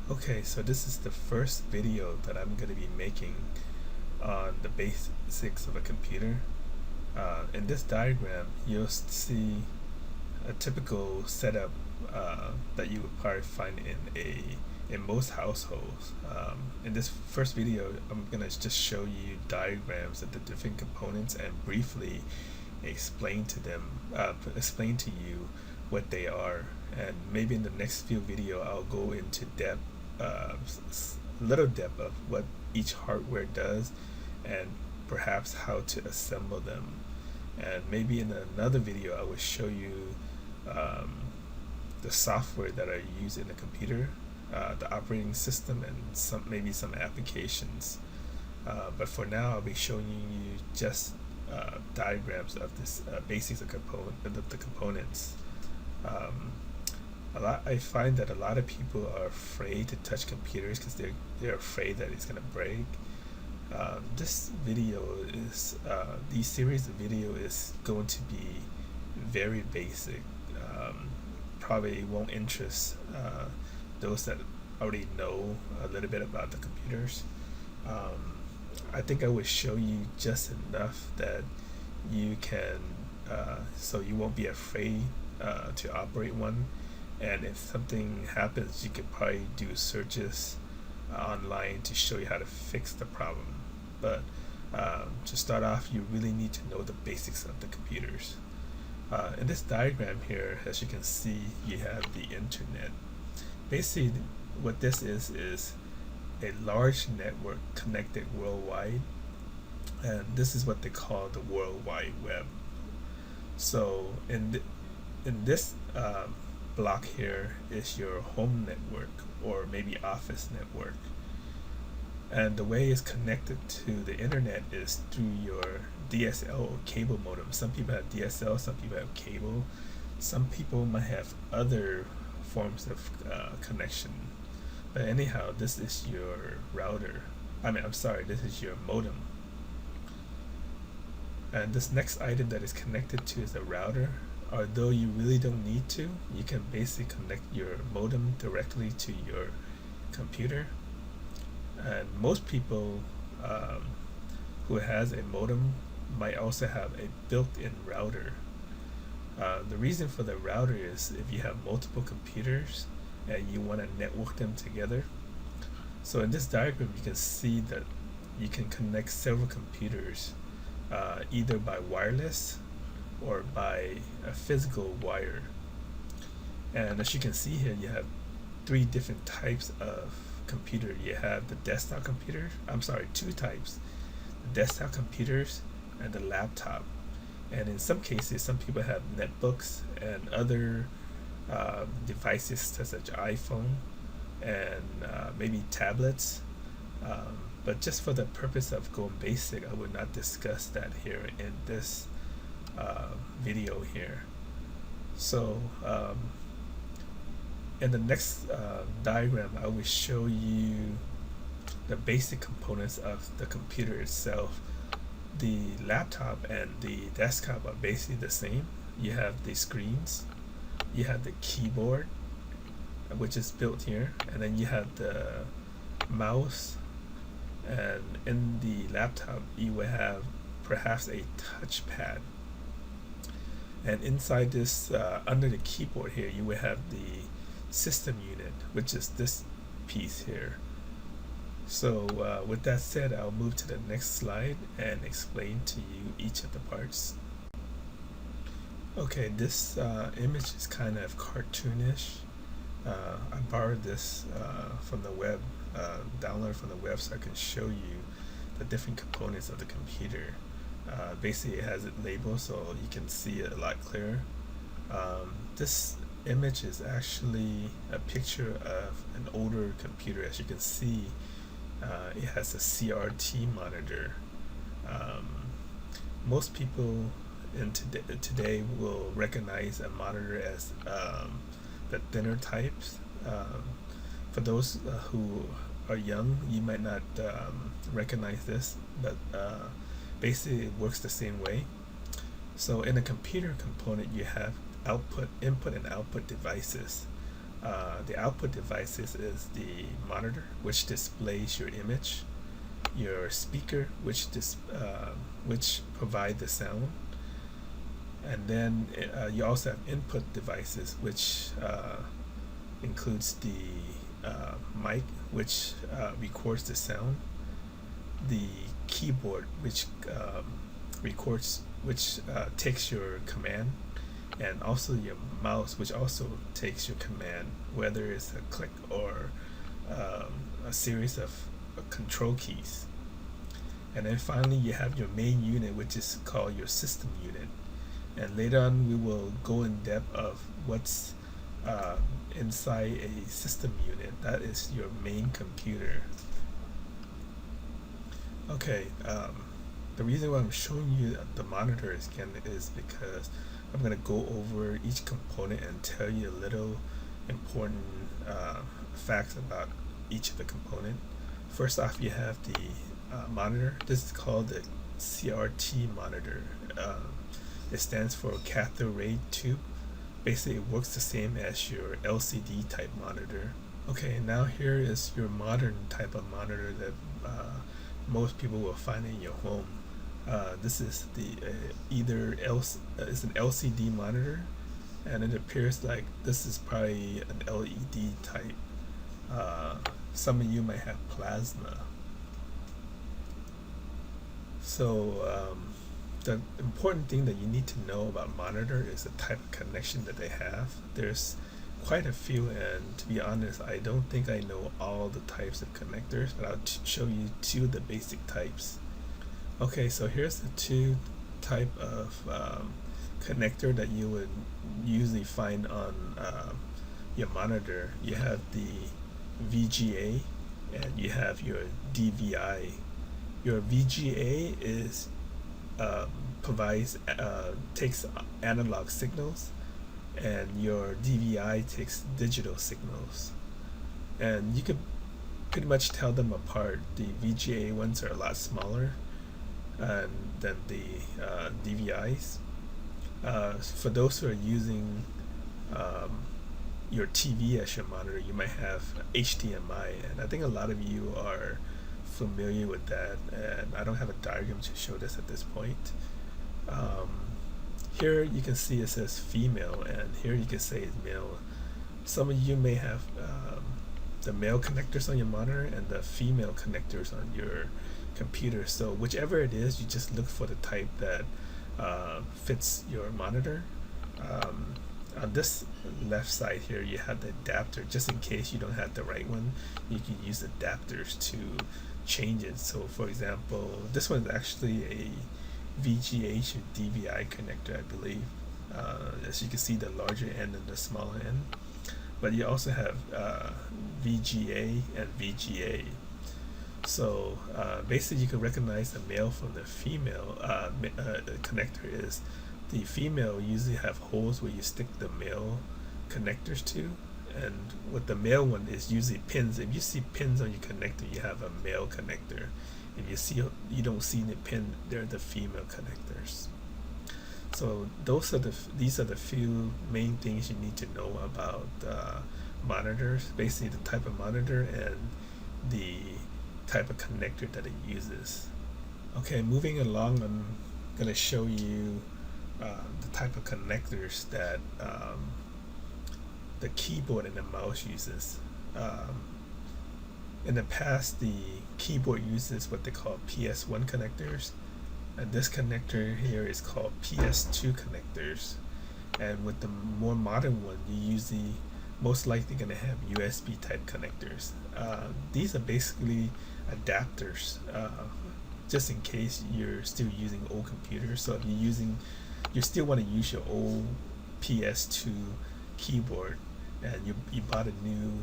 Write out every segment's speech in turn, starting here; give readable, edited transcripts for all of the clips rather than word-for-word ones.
Okay, so this is the first video that I'm going to be making on the basics of a computer. In this diagram, you'll see a typical setup that you would probably find in most households. In this first video, I'm going to just show you diagrams of the different components and briefly explain to you what they are. And maybe in the next few video, I'll go into depth, little depth of what each hardware does, and perhaps how to assemble them. And maybe in another video, I will show you the software that I use in the computer, the operating system, and maybe some applications. But for now, I'll be showing you just diagrams of this basics of the components. I find that a lot of people are afraid to touch computers because they're afraid that it's gonna break. This video is these series of video is going to be very basic. Probably won't interest those that already know a little bit about the computers. I think I would show you just enough that you can, so you won't be afraid to operate one. And if something happens, you could probably do searches online to show you how to fix the problem. But to start off, you really need to know the basics of the computers. In this diagram here, as you can see, you have the internet. Basically, what this is a large network connected worldwide, and this is what they call the World Wide Web. So in this block here is your home network or maybe office network, and the way it's connected to the internet is through your DSL or cable modem. Some people have DSL, some people have cable, some people might have other forms of connection. But anyhow, this is your router. This is your modem. And this next item that is connected to is a router. Although you really don't need to, you can basically connect your modem directly to your computer. And most people who has a modem might also have a built-in router. The reason for the router is if you have multiple computers and you want to network them together. So in this diagram, you can see that you can connect several computers either by wireless or by a physical wire. And as you can see here, you have three different types of computer. You have the desktop computer, two types: the desktop computers and the laptop. And in some cases, some people have netbooks and other devices such as iPhone and maybe tablets. But just for the purpose of going basic, I would not discuss that here in this video here. So in the next diagram, I will show you the basic components of the computer itself. The laptop and the desktop are basically the same. You have the screens, you have the keyboard, which is built here, and then you have the mouse, and in the laptop you will have perhaps a touchpad. And inside this, under the keyboard here, you will have the system unit, which is this piece here. So with that said, I'll move to the next slide and explain to you each of the parts. Okay, this image is kind of cartoonish. I borrowed this from the web, downloaded from the web, so I can show you the different components of the computer. Basically, it has it labeled so you can see it a lot clearer. This image is actually a picture of an older computer. As you can see, it has a CRT monitor. Most people today will recognize a monitor as the thinner types. For those who are young, you might not recognize this, but basically it works the same way. So in a computer component, you have input and output devices. The output devices is the monitor, which displays your image, your speaker, which provide the sound, and then you also have input devices, which includes the mic, which records the sound, the keyboard, which takes your command, and also your mouse, which also takes your command, whether it's a click or a series of control keys. And then finally, you have your main unit, which is called your system unit. And later on, we will go in depth of what's inside a system unit. That is your main computer. Okay, the reason why I'm showing you the monitors again is because I'm going to go over each component and tell you a little important facts about each of the component. First off, you have the monitor. This is called the CRT monitor. It stands for cathode ray tube. Basically, it works the same as your LCD type monitor. Okay, now here is your modern type of monitor that most people will find in your home. This is the it's an LCD monitor, and it appears like this is probably an LED type. Some of you might have plasma. So the important thing that you need to know about monitor is the type of connection that they have. There's quite a few, and to be honest, I don't think I know all the types of connectors, but I'll show you two of the basic types. Okay, so here's the two type of connector that you would usually find on your monitor. You have the VGA and you have your DVI. Your VGA is takes analog signals, and your DVI takes digital signals, and you could pretty much tell them apart. The VGA ones are a lot smaller than the DVIs. For those who are using your TV as your monitor, you might have HDMI, and I think a lot of you are familiar with that, and I don't have a diagram to show this at this point. Here you can see it says female, and here you can say it's male. Some of you may have the male connectors on your monitor and the female connectors on your computer. So whichever it is, you just look for the type that fits your monitor. On this left side here, you have the adapter. Just in case you don't have the right one, you can use adapters to change it. So for example, this one is actually a VGA or DVI connector, I believe. As you can see, the larger end and the smaller end. But you also have VGA and VGA. So basically, you can recognize the male from the female. Connector is the female usually have holes where you stick the male connectors to, and with the male one is usually pins. If you see pins on your connector, you have a male connector. If you don't see the pin, they're the female connectors. So these are the few main things you need to know about monitors. Basically, the type of monitor and the type of connector that it uses. Okay, moving along, I'm going to show you the type of connectors that the keyboard and the mouse uses. In the past, the keyboard uses what they call PS1 connectors, and this connector here is called PS2 connectors. And with the more modern one, you usually most likely going to have USB type connectors. These are basically adapters, just in case you're still using old computers. So if you still want to use your old PS2 keyboard, and you bought a new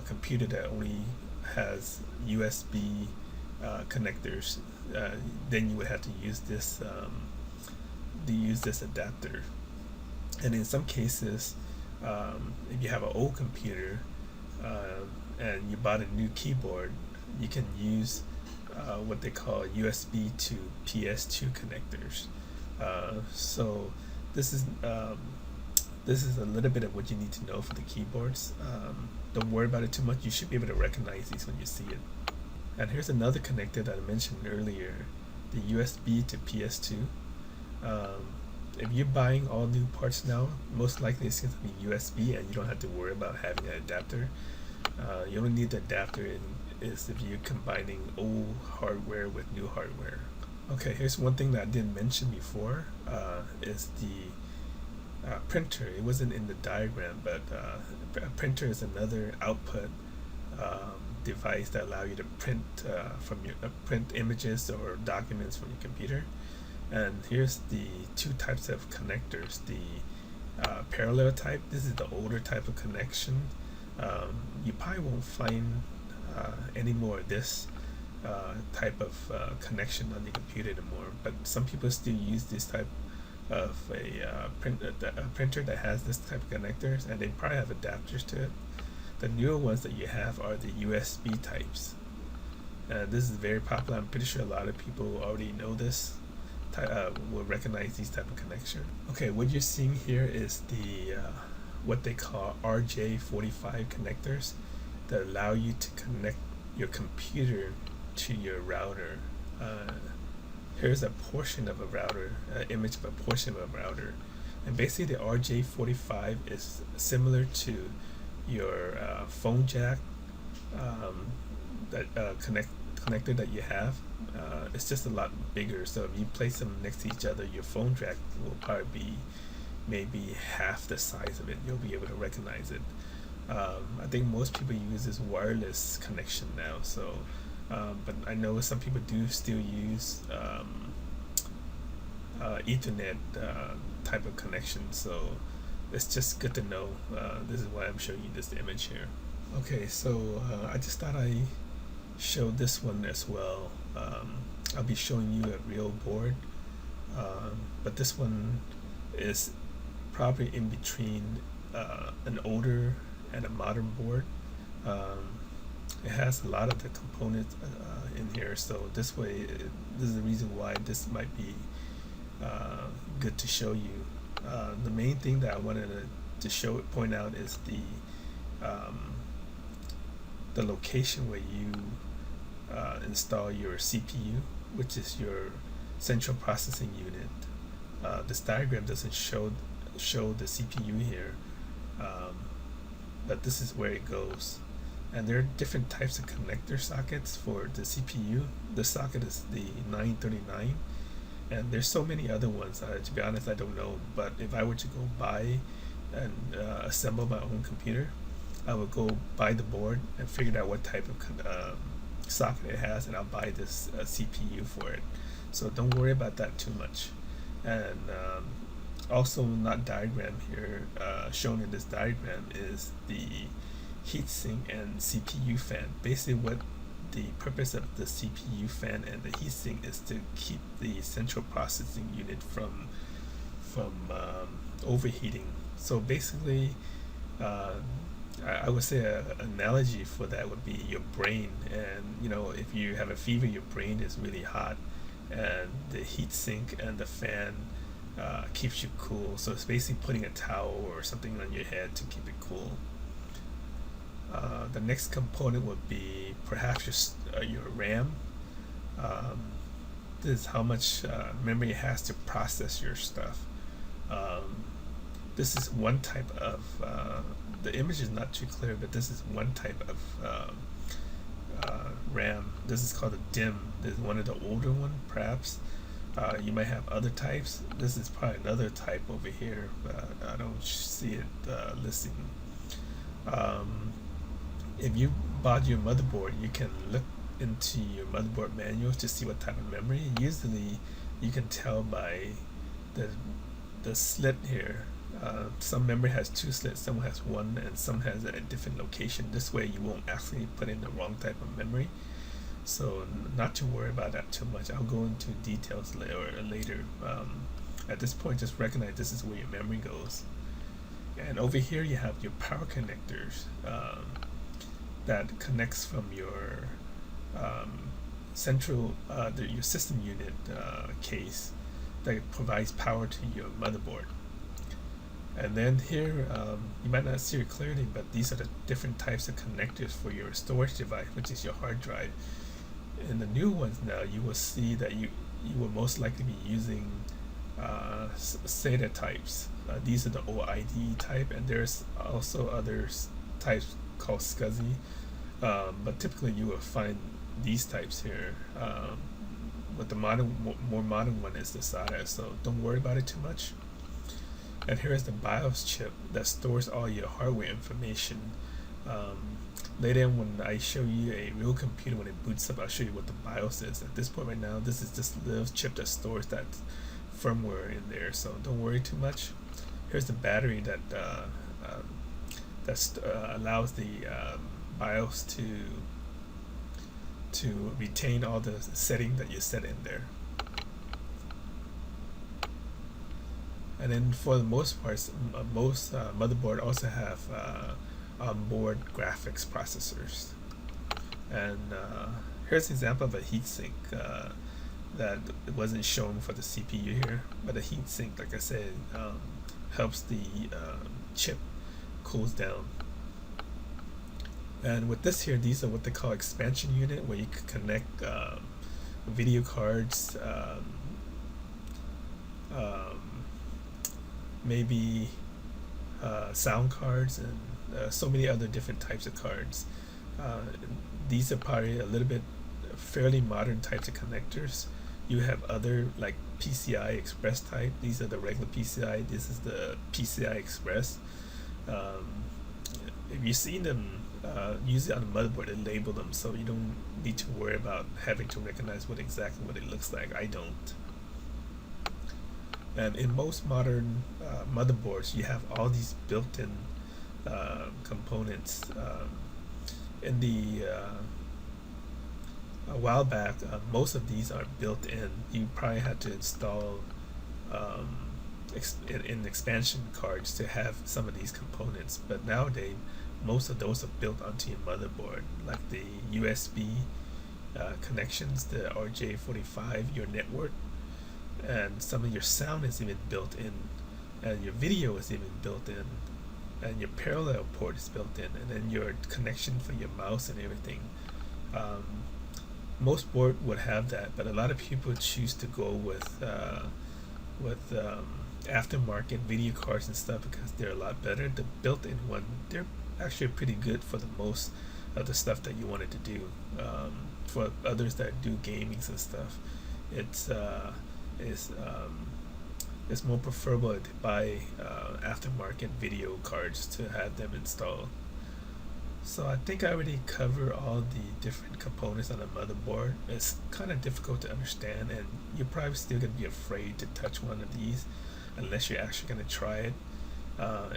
computer that only has USB connectors, then you would have to use this adapter. And in some cases, if you have an old computer and you bought a new keyboard, you can use what they call USB to PS2 connectors. So this this is a little bit of what you need to know for the keyboards. Don't worry about it too much. You should be able to recognize these when you see it. And here's another connector that I mentioned earlier, the USB to PS2. If you're buying all new parts now, most likely it's going to be USB, and you don't have to worry about having an adapter. You only need the adapter is if you're combining old hardware with new hardware. Okay, here's one thing that I didn't mention before, is the printer. It wasn't in the diagram, but a printer is another output device that allow you to print print images or documents from your computer. And here's the two types of connectors. The parallel type, this is the older type of connection. You probably won't find any more of this type of connection on your computer anymore, but some people still use this type of a printer that has this type of connectors, and they probably have adapters to it. The newer ones that you have are the USB types, and this is very popular. I'm pretty sure a lot of people already know this, will recognize these type of connection. Okay, what you're seeing here is the what they call RJ45 connectors that allow you to connect your computer to your router. Here's a portion of a router, image of a portion of a router, and basically the RJ45 is similar to your phone jack connector that you have. It's just a lot bigger, so if you place them next to each other, your phone jack will probably be maybe half the size of it. You'll be able to recognize it. I think most people use this wireless connection now, so but I know some people do still use Ethernet type of connection, so it's just good to know. This is why I'm showing you this image here. Okay, so I just thought I showed this one as well. I'll be showing you a real board, but this one is probably in between an older and a modern board. It has a lot of the components in here, so this is the reason why this might be good to show you. The main thing that I wanted to point out is the location where you install your CPU, which is your central processing unit. This diagram doesn't show the CPU here, but this is where it goes. And there are different types of connector sockets for the CPU. The socket is the 939, and there's so many other ones. To be honest, I don't know, but if I were to go buy and assemble my own computer, I would go buy the board and figure out what type of socket it has, and I'll buy this CPU for it. So don't worry about that too much. And also not diagrammed here, shown in this diagram, is the heatsink and CPU fan. Basically what the purpose of the CPU fan and the heatsink is to keep the central processing unit from overheating. So basically I would say an analogy for that would be your brain. And if you have a fever, your brain is really hot, and the heatsink and the fan keeps you cool. So it's basically putting a towel or something on your head to keep it cool. The next component would be perhaps your RAM. This is how much memory it has to process your stuff. This is one type of the image is not too clear, but this is one type of RAM. This is called a DIMM. This is one of the older one, perhaps. You might have other types. This is probably another type over here, but I don't see it listing. If you bought your motherboard, you can look into your motherboard manual to see what type of memory. Usually you can tell by the slit here. Some memory has 2 slits, some has 1, and some has a different location. This way you won't actually put in the wrong type of memory. So not to worry about that too much. I'll go into details later. At this point, just recognize this is where your memory goes. And over here you have your power connectors that connects from your central your system unit case that provides power to your motherboard. And then here, you might not see it clearly, but these are the different types of connectors for your storage device, which is your hard drive. In the new ones now, you will see that you will most likely be using SATA types. These are the OID type, and there's also other types called SCSI. But typically, you will find these types here. But the more modern one is the SATA, so don't worry about it too much. And here is the BIOS chip that stores all your hardware information. Later on, when I show you a real computer, when it boots up, I'll show you what the BIOS is. At this point right now, this is just the little chip that stores that firmware in there, so don't worry too much. Here's the battery that allows the BIOS to retain all the settings that you set in there. And then for the most part, most motherboard also have onboard graphics processors. And here's an example of a heatsink that wasn't shown for the CPU here, but a heatsink, like I said, helps the chip cools down. And with this here, these are what they call expansion unit, where you can connect video cards, maybe sound cards, and so many other different types of cards. These are probably a little bit fairly modern types of connectors. You have other like PCI Express type. These are the regular PCI. This is the PCI Express. If you see them, usually on the motherboard, they label them, so you don't need to worry about having to recognize exactly what it looks like. I don't. And in most modern motherboards, you have all these built-in components. In the a while back, most of these are built in. You probably had to install in expansion cards to have some of these components, but nowadays most of those are built onto your motherboard, like the USB connections, the RJ45, your network, and some of your sound is even built in, and your video is even built in, and your parallel port is built in, and then your connection for your mouse and everything. Most board would have that, but a lot of people choose to go with aftermarket video cards and stuff because they're a lot better. The built-in one, they're actually pretty good for the most of the stuff that you wanted to do. For others that do gamings and stuff, it's more preferable to buy aftermarket video cards to have them installed. So I think I already covered all the different components on a motherboard. It's kind of difficult to understand, and you're probably still going to be afraid to touch one of these unless you're actually going to try it.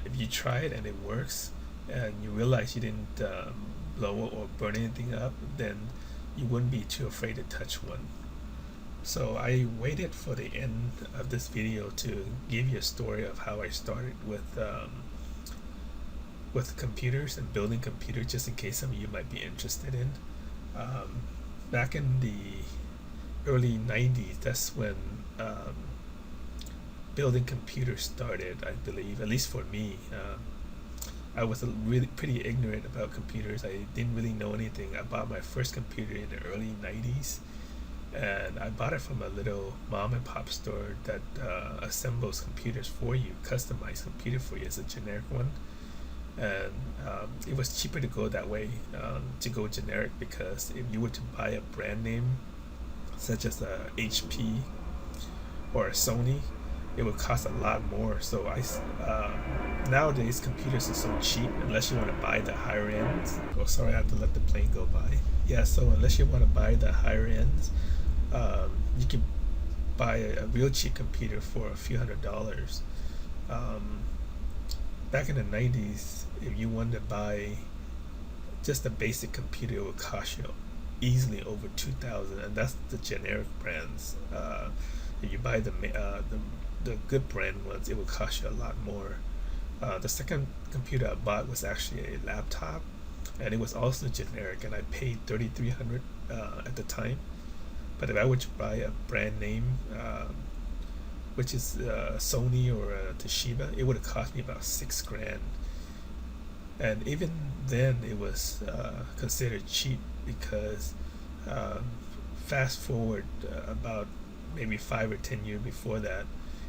If you try it and it works, and you realize you didn't blow or burn anything up, then you wouldn't be too afraid to touch one. So I waited for the end of this video to give you a story of how I started with computers and building computers, just in case some of you might be interested in. Back in the early 90s, that's when building computers started, I believe, at least for me. I was really pretty ignorant about computers. I didn't really know anything. I bought my first computer in the early 90s, and I bought it from a little mom and pop store that assembles computers for you, customized computer for you. It's a generic one, and it was cheaper to go that way, to go generic, because if you were to buy a brand name such as a HP or a Sony, it would cost a lot more. So nowadays computers are so cheap, unless you want to buy the higher ends. Oh, sorry, I have to let the plane go by. Yeah, so unless you want to buy the higher ends, you can buy a real cheap computer for a few $100s. Back in the 90s, if you wanted to buy just a basic computer, it would cost you easily over $2,000, and that's the generic brands. If you buy the good brand ones, it would cost you a lot more. The second computer I bought was actually a laptop, and it was also generic, and I paid $3,300 at the time. But if I were to buy a brand name which is Sony or Toshiba, it would have cost me about 6 grand. And even then, it was considered cheap because um, fast forward about maybe 5 or 10 years before that,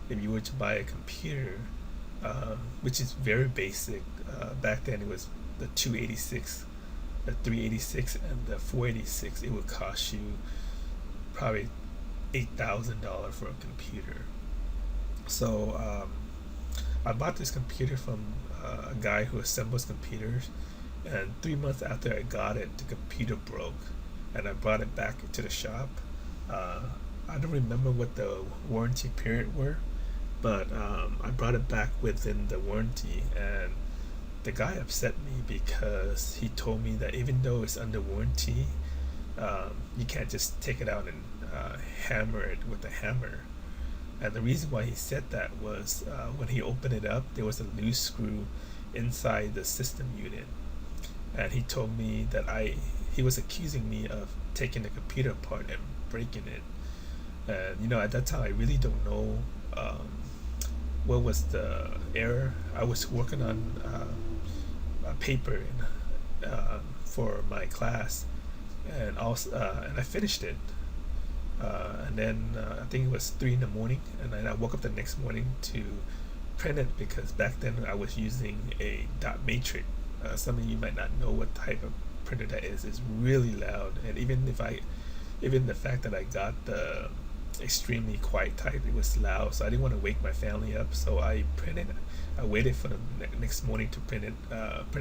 if you were to buy a computer, which is very basic, back then it was the 286, the 386, and the 486, it would cost you probably $8,000 for a computer. So I bought this computer from a guy who assembles computers, and 3 months after I got it, the computer broke, and I brought it back to the shop. Uh, I don't remember what the warranty period were, but I brought it back within the warranty, and the guy upset me because he told me that even though it's under warranty, you can't just take it out and hammer it with a hammer. And the reason why he said that was when he opened it up, there was a loose screw inside the system unit, and he told me that he was accusing me of taking the computer apart and breaking it. And at that time, I really don't know what was the error. I was working on a paper for my class, and also and I finished it. And then I think it was 3 in the morning, and then I woke up the next morning to print it because back then I was using a dot matrix. Some of you might not know what type of printer that is. It's really loud, and even the fact that I got the extremely quiet type, it was loud. So I didn't want to wake my family up, so I printed. I waited for the next morning to print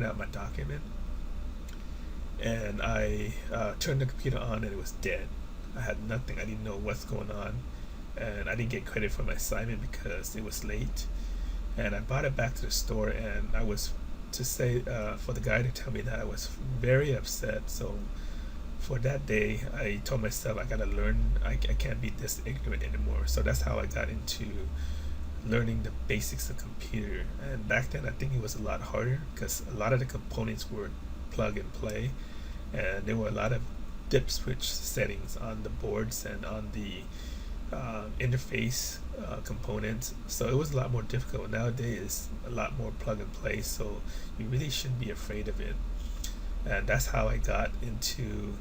out my document, and I turned the computer on, and it was dead. I had nothing. I didn't know what's going on, and I didn't get credit for my assignment because it was late. And I brought it back to the store, and I was to say for the guy to tell me that, I was very upset. So for that day, I told myself I gotta learn. I can't be this ignorant anymore. So that's how I got into learning the basics of computer. And back then, I think it was a lot harder because a lot of the components were plug and play, and there were a lot of dip switch settings on the boards and on the interface components. So it was a lot more difficult. Nowadays, it's a lot more plug and play, so you really shouldn't be afraid of it. And that's how I got into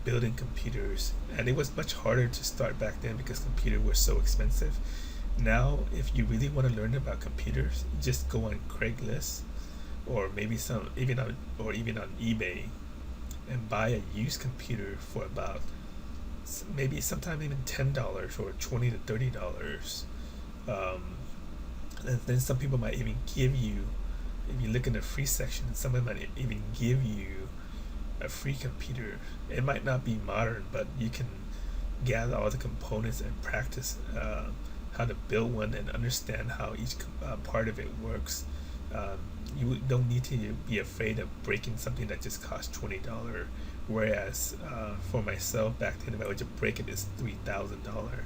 building computers. And it was much harder to start back then because computers were so expensive. Now, if you really want to learn about computers, just go on Craigslist or maybe even on eBay and buy a used computer for about maybe sometime even $10 or $20 to $30. And then some people might even give you, if you look in the free section, someone might even give you a free computer. It might not be modern, but you can gather all the components and practice how to build one and understand how each part of it works. You don't need to be afraid of breaking something that just costs $20. Whereas for myself back then, if I would just break it, it's $3,000,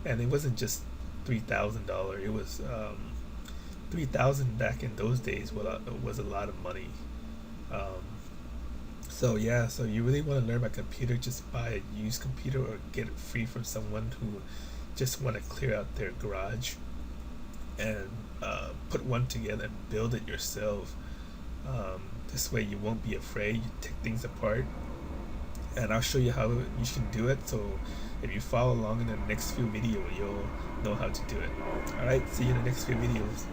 and it wasn't just $3,000. It was $3,000 back in those days was a lot of money. Um, so yeah, so you really want to learn about computer, just buy a used computer or get it free from someone who just want to clear out their garage, and put one together and build it yourself. This way you won't be afraid. You take things apart, and I'll show you how you can do it. So if you follow along in the next few videos, you'll know how to do it. Alright, see you in the next few videos.